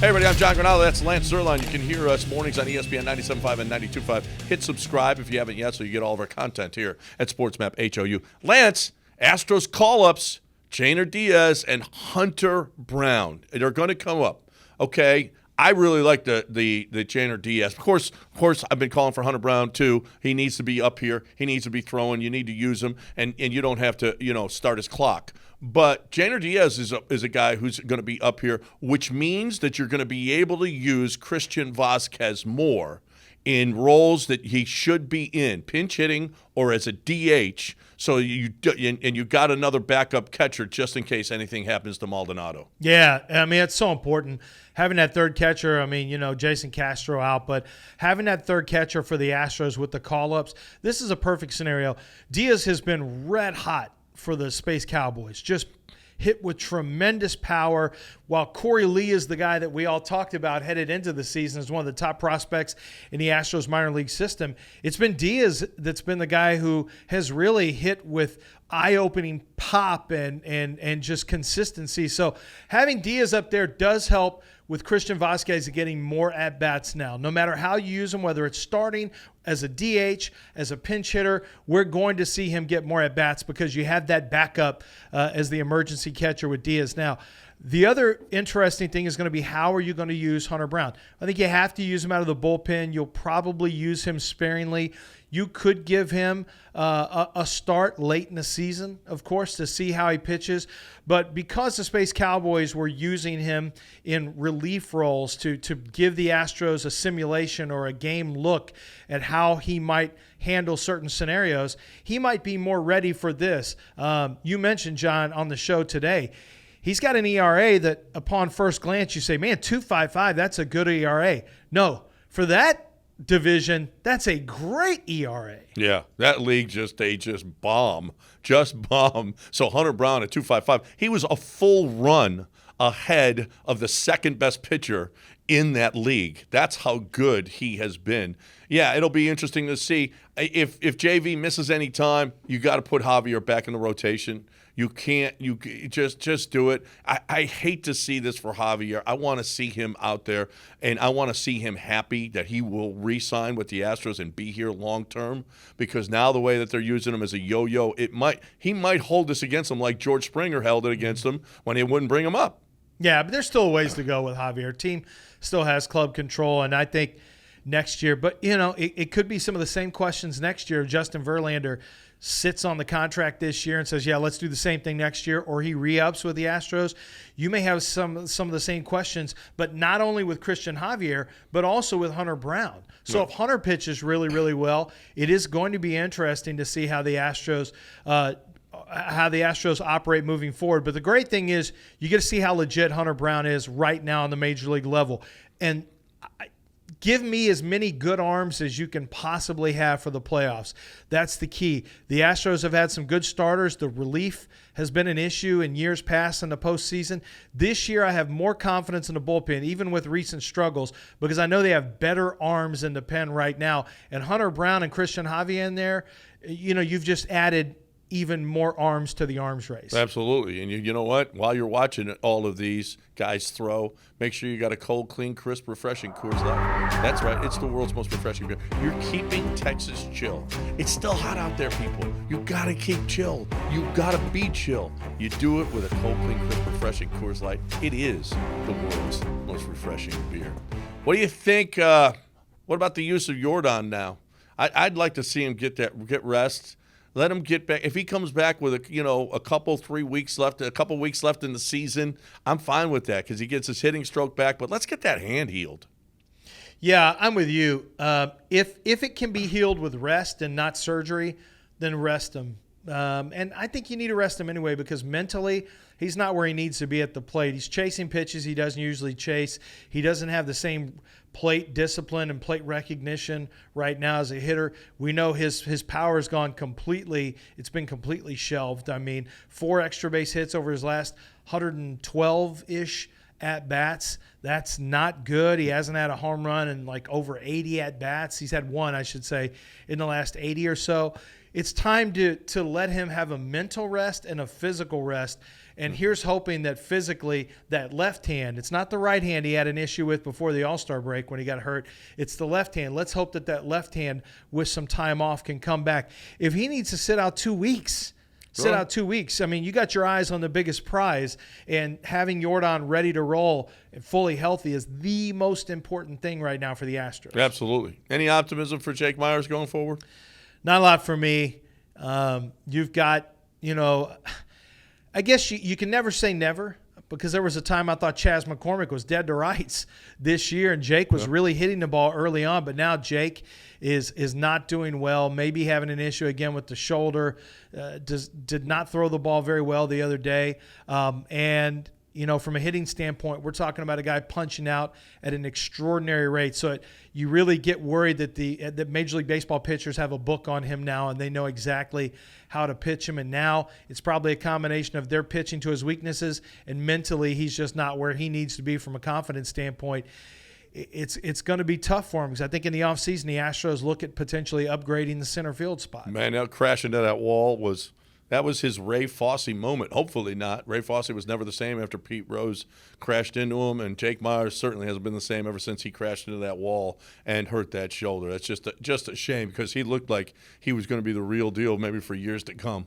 Hey, everybody, I'm John Granado. That's Lance Zerline. You can hear us mornings on ESPN 97.5 and 92.5. Hit subscribe if you haven't yet so you get all of our content here at SportsMap HOU. Lance, Astros call-ups, Jainer Diaz and Hunter Brown. They're going to come up, okay? I really like the Jainer Diaz. Of course, I've been calling for Hunter Brown too. He needs to be up here. He needs to be throwing. You need to use him, and you don't have to, start his clock. But Jainer Diaz is a guy who's going to be up here, which means that you're going to be able to use Christian Vazquez more in roles that he should be in, pinch hitting or as a DH. So you got another backup catcher just in case anything happens to Maldonado. Yeah, I mean, it's so important. Having that third catcher, Jason Castro out, but having that third catcher for the Astros with the call-ups, this is a perfect scenario. Diaz has been red hot for the Space Cowboys, just hit with tremendous power, while Corey Lee is the guy that we all talked about headed into the season as one of the top prospects in the Astros minor league system. It's been Diaz that's been the guy who has really hit with eye-opening pop and just consistency. So having Diaz up there does help with Christian Vazquez getting more at-bats now. No matter how you use him, whether it's starting as a DH, as a pinch hitter, we're going to see him get more at-bats because you have that backup as the emergency catcher with Diaz. Now, the other interesting thing is going to be how are you going to use Hunter Brown? I think you have to use him out of the bullpen. You'll probably use him sparingly. You could give him a start late in the season, of course, to see how he pitches. But because the Space Cowboys were using him in relief roles to give the Astros a simulation or a game look at how he might handle certain scenarios, he might be more ready for this. You mentioned, John, on the show today, he's got an ERA that upon first glance you say, man, 2.55, that's a good ERA. No, for that division, that's a great ERA. Yeah, that league they just bomb. So Hunter Brown at 2.55, he was a full run ahead of the second best pitcher in that league. That's how good he has been. Yeah, it'll be interesting to see if JV misses any time. You got to put Javier back in the rotation. You can't. You just do it. I hate to see this for Javier. I want to see him out there, and I want to see him happy that he will re-sign with the Astros and be here long term. Because now the way that they're using him as a yo-yo, he might hold this against him like George Springer held it against him when he wouldn't bring him up. Yeah, but there's still a ways to go with Javier. Team still has club control, and I think next year. But it could be some of the same questions next year. Justin Verlander sits on the contract this year and says, yeah, let's do the same thing next year, or he re-ups with the Astros. You may have some of the same questions, but not only with Christian Javier, but also with Hunter Brown. So if Hunter pitches really, really well, it is going to be interesting to see how the Astros operate moving forward. But the great thing is you get to see how legit Hunter Brown is right now on the major league level. And give me as many good arms as you can possibly have for the playoffs. That's the key. The Astros have had some good starters. The relief has been an issue in years past in the postseason. This year I have more confidence in the bullpen, even with recent struggles, because I know they have better arms in the pen right now. And Hunter Brown and Christian Javier in there, you've just added even more arms to the arms race. Absolutely. And you know what? While you're watching all of these guys throw, make sure you got a cold, clean, crisp, refreshing Coors Light. That's right. It's the world's most refreshing beer. You're keeping Texas chill. It's still hot out there, people. You got to keep chill. You got to be chill. You do it with a cold, clean, crisp, refreshing Coors Light. It is the world's most refreshing beer. What do you think? What about the use of Jordan now? I'd like to see him get rest. Let him get back. If he comes back with a couple weeks left in the season, I'm fine with that because he gets his hitting stroke back. But let's get that hand healed. Yeah, I'm with you. If it can be healed with rest and not surgery, then rest him. And I think you need to rest him anyway because mentally he's not where he needs to be at the plate. He's chasing pitches he doesn't usually chase. He doesn't have the same plate discipline and plate recognition right now as a hitter. We know his power has gone completely. It's been completely shelved. 4 extra base hits over his last 112-ish at-bats. That's not good. He hasn't had a home run in over 80 at-bats. He's had one, I should say, in the last 80 or so. It's time to let him have a mental rest and a physical rest. And here's hoping that physically that left hand, it's not the right hand he had an issue with before the All-Star break when he got hurt. It's the left hand. Let's hope that that left hand with some time off can come back. If he needs to sit out 2 weeks, sit out 2 weeks. I mean, you got your eyes on the biggest prize, and having Jordan ready to roll and fully healthy is the most important thing right now for the Astros. Absolutely. Any optimism for Jake Myers going forward? Not a lot for me. You've got, I guess you can never say never, because there was a time I thought Chas McCormick was dead to rights this year, and Jake was really hitting the ball early on, but now Jake is not doing well, maybe having an issue again with the shoulder, did not throw the ball very well the other day, and from a hitting standpoint, we're talking about a guy punching out at an extraordinary rate. So you really get worried that Major League Baseball pitchers have a book on him now, and they know exactly how to pitch him. And now it's probably a combination of their pitching to his weaknesses, and mentally he's just not where he needs to be from a confidence standpoint. It's going to be tough for him, because I think in the offseason the Astros look at potentially upgrading the center field spot. Man, that crash into that wall was his Ray Fosse moment. Hopefully not. Ray Fosse was never the same after Pete Rose crashed into him, and Jake Myers certainly hasn't been the same ever since he crashed into that wall and hurt that shoulder. That's just a shame, because he looked like he was going to be the real deal maybe for years to come.